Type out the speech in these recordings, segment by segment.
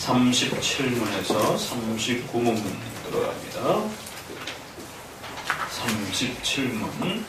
37문에서 39문 들어갑니다. 37문.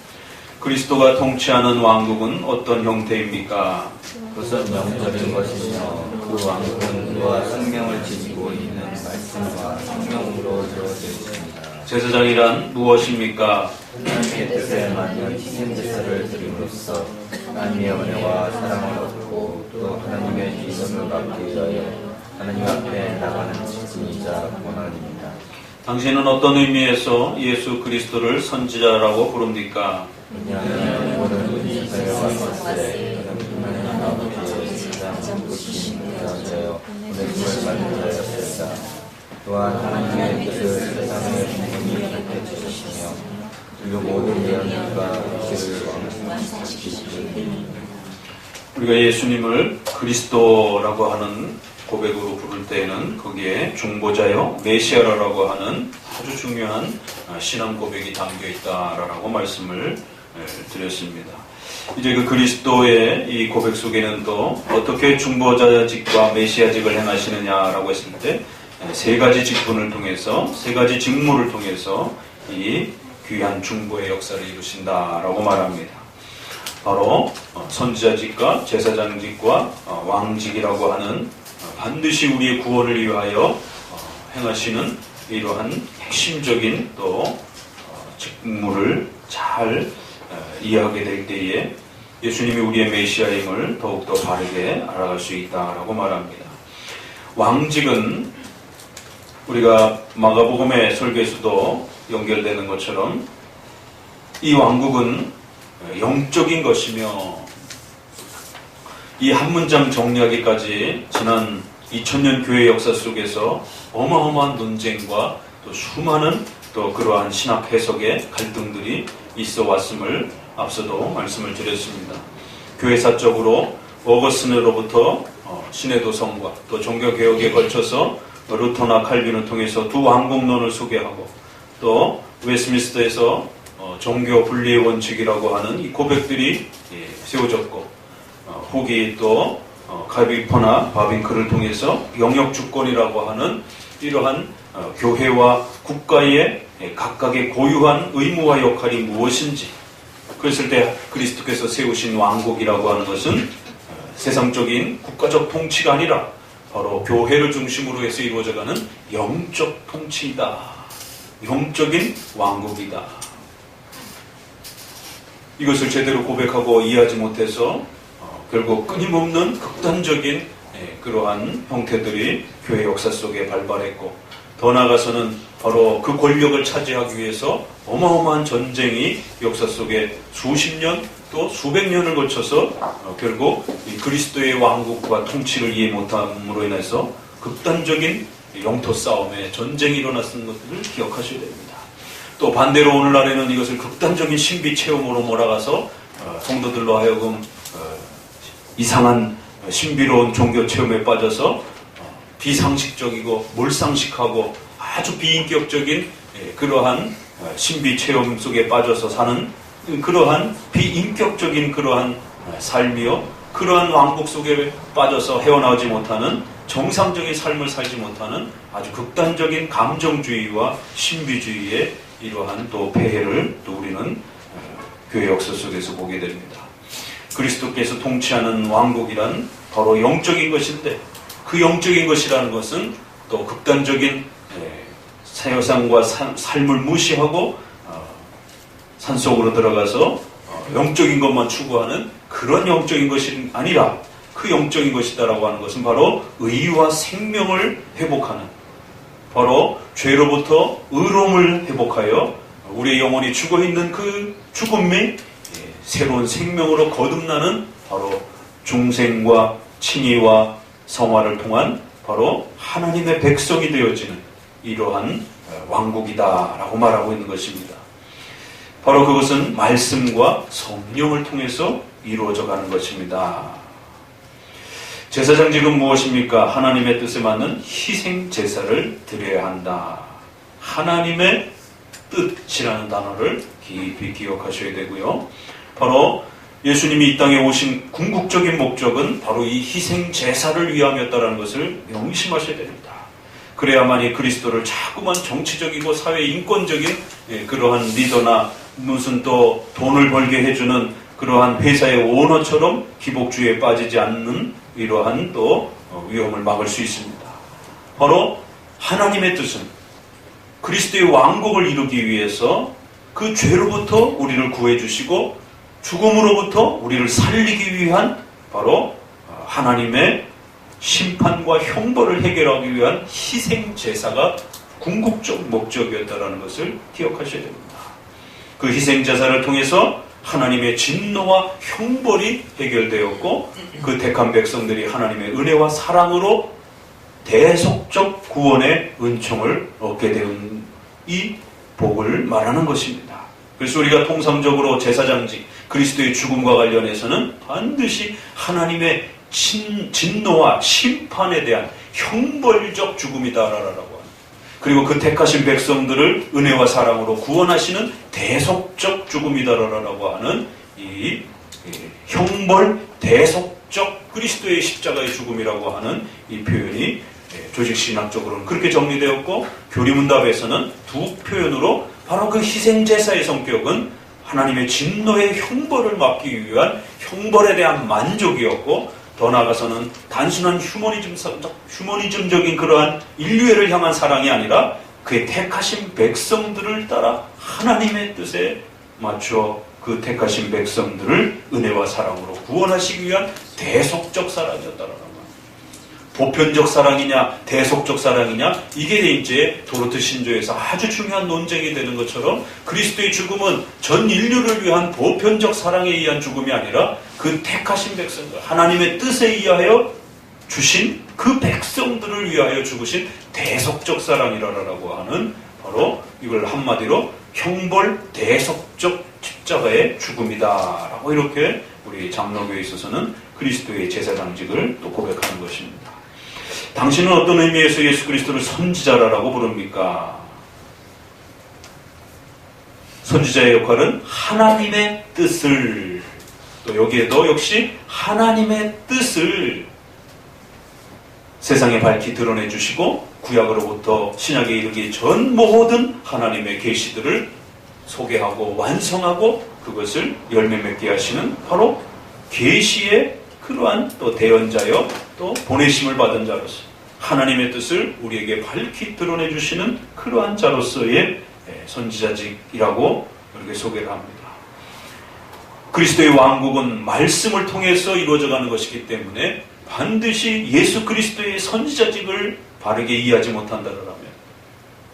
그리스도가 통치하는 왕국은 어떤 형태입니까? 우선 영적인 것이며 그 왕국은 그와 생명을 지니고 있는 말씀과 성령으로 이루어져 있습니다. 제사장이란 무엇입니까? 하나님의 뜻에 맞는 희생제사를 드림으로써 하나님의 은혜와 사랑을 얻고 또 하나님의 믿음을 받기 위하여 하나님 앞에 나가는 직분이자 권한입니다. 당신은 어떤 의미에서 예수 그리스도를 선지자라고 부릅니까? 왜냐하면 모든 세상에 왔을 때 하나님 아버지의 가장 높으신 자여 은혜를 받는 자였습니다. 또한 하나님의 뜻을 세상에 분명히 밝혀주시며 그리고 모든 예언과 뜻을 완성시키시니 우리가 예수님을 그리스도라고 하는 고백으로 부를 때에는 거기에 중보자요 메시아라고 하는 아주 중요한 신앙 고백이 담겨 있다라고 말씀을 드렸습니다. 이제 그 그리스도의 이 고백 속에는 또 어떻게 중보자직과 메시아직을 행하시느냐라고 했을 때 세 가지 직분을 통해서, 세 가지 직무를 통해서 이 귀한 중보의 역사를 이루신다라고 말합니다. 바로 선지자직과 제사장직과 왕직이라고 하는 반드시 우리의 구원을 위하여 행하시는 이러한 핵심적인 또 직무를 잘 이해하게 될 때에 예수님이 우리의 메시아임을 더욱더 바르게 알아갈 수 있다라고 말합니다. 왕직은 우리가 마가복음의 설교에서도 연결되는 것처럼 이 왕국은 영적인 것이며 이 한 문장 정리하기까지 지난 2000년 교회 역사 속에서 어마어마한 논쟁과 또 수많은 또 그러한 신학 해석의 갈등들이 있어 왔음을 앞서도 말씀을 드렸습니다. 교회사적으로 어거스틴으로부터 신해도성과 또 종교개혁에 걸쳐서 루터나 칼빈을 통해서 두 왕국론을 소개하고 또 웨스트민스터에서 종교 분리의 원칙이라고 하는 이 고백들이 세워졌고 후기 또 갈비퍼나 바빙크를 통해서 영역주권이라고 하는 이러한 교회와 국가의 각각의 고유한 의무와 역할이 무엇인지 그랬을 때 그리스도께서 세우신 왕국이라고 하는 것은 세상적인 국가적 통치가 아니라 바로 교회를 중심으로 해서 이루어져가는 영적 통치이다. 영적인 왕국이다. 이것을 제대로 고백하고 이해하지 못해서 결국 끊임없는 극단적인 그러한 형태들이 교회 역사 속에 발발했고 더 나아가서는 바로 그 권력을 차지하기 위해서 어마어마한 전쟁이 역사 속에 수십 년 또 수백 년을 거쳐서 결국 이 그리스도의 왕국과 통치를 이해 못함으로 인해서 극단적인 영토 싸움에 전쟁이 일어났던 것들을 기억하셔야 됩니다. 또 반대로 오늘날에는 이것을 극단적인 신비 체험으로 몰아가서 성도들로 하여금 이상한 신비로운 종교 체험에 빠져서 비상식적이고 몰상식하고 아주 비인격적인 그러한 신비 체험 속에 빠져서 사는 그러한 비인격적인 그러한 삶이요 그러한 왕국 속에 빠져서 헤어나오지 못하는 정상적인 삶을 살지 못하는 아주 극단적인 감정주의와 신비주의의 이러한 또 폐해를 또 우리는 교회 역사 속에서 보게 됩니다. 그리스도께서 통치하는 왕국이란 바로 영적인 것인데 그 영적인 것이라는 것은 또 극단적인 세상과 삶을 무시하고 산속으로 들어가서 영적인 것만 추구하는 그런 영적인 것이 아니라 그 영적인 것이다라고 하는 것은 바로 의와 생명을 회복하는 바로 죄로부터 의로움을 회복하여 우리의 영혼이 죽어있는 그 죽음이 새로운 생명으로 거듭나는 바로 중생과 칭의와 성화를 통한 바로 하나님의 백성이 되어지는 이러한 왕국이다라고 말하고 있는 것입니다. 바로 그것은 말씀과 성령을 통해서 이루어져 가는 것입니다. 제사장직은 무엇입니까? 하나님의 뜻에 맞는 희생 제사를 드려야 한다. 하나님의 뜻이라는 단어를 깊이 기억하셔야 되고요. 바로 예수님이 이 땅에 오신 궁극적인 목적은 바로 이 희생 제사를 위함이었다는 것을 명심하셔야 됩니다. 그래야만이 그리스도를 자꾸만 정치적이고 사회 인권적인 그러한 리더나 무슨 또 돈을 벌게 해주는 그러한 회사의 오너처럼 기복주의에 빠지지 않는 이러한 또 위험을 막을 수 있습니다. 바로 하나님의 뜻은 그리스도의 왕국을 이루기 위해서 그 죄로부터 우리를 구해주시고 죽음으로부터 우리를 살리기 위한 바로 하나님의 심판과 형벌을 해결하기 위한 희생 제사가 궁극적 목적이었다는 것을 기억하셔야 됩니다. 그 희생 제사를 통해서 하나님의 진노와 형벌이 해결되었고 그 택한 백성들이 하나님의 은혜와 사랑으로 대속적 구원의 은총을 얻게 된 이 복을 말하는 것입니다. 그래서 우리가 통상적으로 제사장직, 그리스도의 죽음과 관련해서는 반드시 하나님의 진노와 심판에 대한 형벌적 죽음이다라고 하는, 그리고 그 택하신 백성들을 은혜와 사랑으로 구원하시는 대속적 죽음이다라고 하는 이 형벌 대속적 그리스도의 십자가의 죽음이라고 하는 이 표현이 조직신학적으로는 그렇게 정리되었고, 교리문답에서는 두 표현으로 바로 그 희생제사의 성격은 하나님의 진노의 형벌을 막기 위한 형벌에 대한 만족이었고, 더 나아가서는 단순한 휴머니즘적인 그러한 인류애를 향한 사랑이 아니라 그의 택하신 백성들을 따라 하나님의 뜻에 맞춰 그 택하신 백성들을 은혜와 사랑으로 구원하시기 위한 대속적 사랑이었다라는 거예요. 보편적 사랑이냐 대속적 사랑이냐, 이게 이제 도르트 신조에서 아주 중요한 논쟁이 되는 것처럼 그리스도의 죽음은 전 인류를 위한 보편적 사랑에 의한 죽음이 아니라 그 택하신 백성들, 하나님의 뜻에 의하여 주신 그 백성들을 위하여 죽으신 대속적 사랑이라고 하는, 바로 이걸 한마디로 형벌 대속적 십자가의 죽음이다라고 이렇게 우리 장로교에 있어서는 그리스도의 제사장직을 또 고백하는 것입니다. 당신은 어떤 의미에서 예수 그리스도를 선지자라고 부릅니까? 선지자의 역할은 하나님의 뜻을, 또 여기에도 역시 하나님의 뜻을 세상에 밝히 드러내 주시고 구약으로부터 신약에 이르기 전 모든 하나님의 계시들을 소개하고 완성하고 그것을 열매 맺게 하시는 바로 계시의 그러한 또 대언자여 또 보내심을 받은 자로서 하나님의 뜻을 우리에게 밝히 드러내 주시는 그러한 자로서의 선지자직이라고 이렇게 소개를 합니다. 그리스도의 왕국은 말씀을 통해서 이루어져가는 것이기 때문에 반드시 예수 그리스도의 선지자직을 바르게 이해하지 못한다면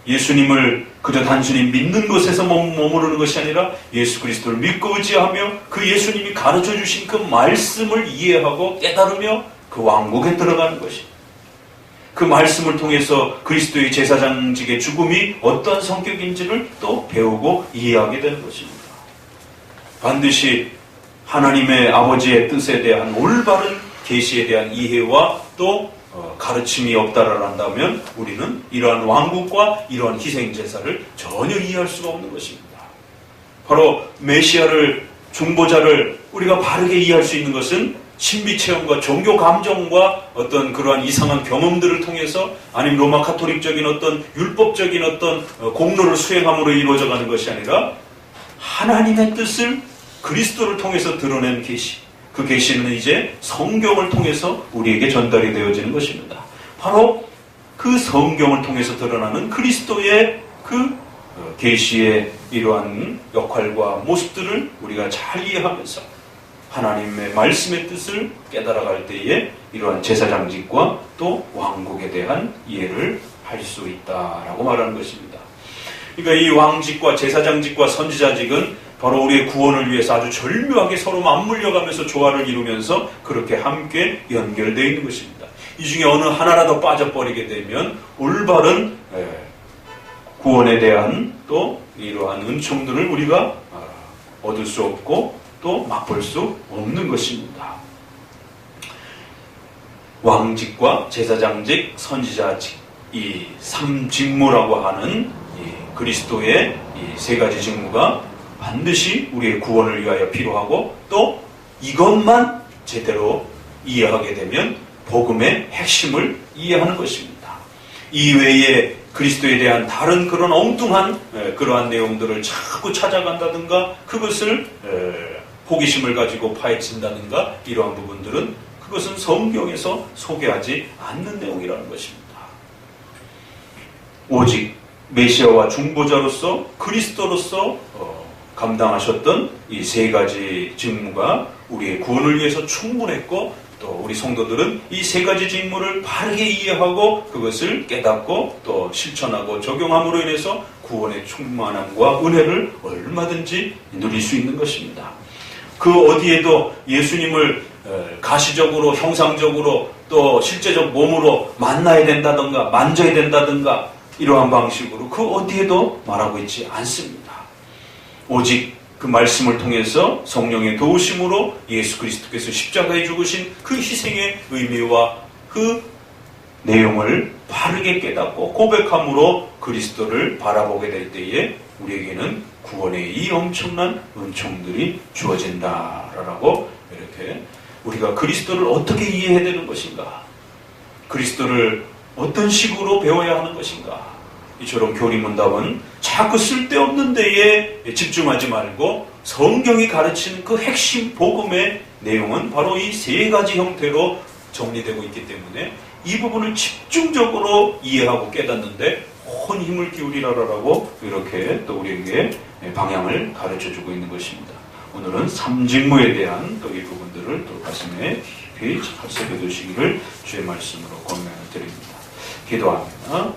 예수님을 그저 단순히 믿는 것에서 머무르는 것이 아니라 예수 그리스도를 믿고 의지하며 그 예수님이 가르쳐 주신 그 말씀을 이해하고 깨달으며 그 왕국에 들어가는 것이, 그 말씀을 통해서 그리스도의 제사장직의 죽음이 어떤 성격인지를 또 배우고 이해하게 되는 것입니다. 반드시 하나님의 아버지의 뜻에 대한 올바른 계시에 대한 이해와 또 가르침이 없다라 한다면 우리는 이러한 왕국과 이러한 희생제사를 전혀 이해할 수가 없는 것입니다. 바로 메시아를, 중보자를 우리가 바르게 이해할 수 있는 것은 신비체험과 종교 감정과 어떤 그러한 이상한 경험들을 통해서, 아니면 로마 카톨릭적인 어떤 율법적인 어떤 공로를 수행함으로 이루어져가는 것이 아니라 하나님의 뜻을 그리스도를 통해서 드러낸 계시, 그 계시는 이제 성경을 통해서 우리에게 전달이 되어지는 것입니다. 바로 그 성경을 통해서 드러나는 그리스도의 그 계시의 이러한 역할과 모습들을 우리가 잘 이해하면서 하나님의 말씀의 뜻을 깨달아갈 때에 이러한 제사장직과 또 왕국에 대한 이해를 할 수 있다라고 말하는 것입니다. 그러니까 이 왕직과 제사장직과 선지자직은 바로 우리의 구원을 위해서 아주 절묘하게 서로 맞물려가면서 조화를 이루면서 그렇게 함께 연결되어 있는 것입니다. 이 중에 어느 하나라도 빠져버리게 되면 올바른 구원에 대한 또 이러한 은총들을 우리가 얻을 수 없고 또 맛볼 수 없는 것입니다. 왕직과 제사장직, 선지자직, 이 삼직무라고 하는 이 그리스도의 이 세 가지 직무가 반드시 우리의 구원을 위하여 필요하고 또 이것만 제대로 이해하게 되면 복음의 핵심을 이해하는 것입니다. 이외에 그리스도에 대한 다른 그런 엉뚱한 그러한 내용들을 자꾸 찾아간다든가 그것을 호기심을 가지고 파헤친다든가 이러한 부분들은 그것은 성경에서 소개하지 않는 내용이라는 것입니다. 오직 메시아와 중보자로서 그리스도로서 감당하셨던 이 세 가지 직무가 우리의 구원을 위해서 충분했고 또 우리 성도들은 이 세 가지 직무를 바르게 이해하고 그것을 깨닫고 또 실천하고 적용함으로 인해서 구원의 충만함과 은혜를 얼마든지 누릴 수 있는 것입니다. 그 어디에도 예수님을 가시적으로 형상적으로 또 실제적 몸으로 만나야 된다든가 만져야 된다든가 이러한 방식으로 그 어디에도 말하고 있지 않습니다. 오직 그 말씀을 통해서 성령의 도우심으로 예수 그리스도께서 십자가에 죽으신 그 희생의 의미와 그 내용을 바르게 깨닫고 고백함으로 그리스도를 바라보게 될 때에 우리에게는 구원의 이 엄청난 은총들이 주어진다라고 이렇게 우리가 그리스도를 어떻게 이해해야 되는 것인가? 그리스도를 어떤 식으로 배워야 하는 것인가? 이처럼 교리문답은 자꾸 쓸데없는 데에 집중하지 말고 성경이 가르치는 그 핵심 복음의 내용은 바로 이 세 가지 형태로 정리되고 있기 때문에 이 부분을 집중적으로 이해하고 깨닫는데 온 힘을 기울이라라고 이렇게 또 우리에게 방향을 가르쳐주고 있는 것입니다. 오늘은 삼직무에 대한 또 이 부분들을 또 가슴에 깊이 합석해 두시기를 주의 말씀으로 권면을 드립니다. 기도합니다.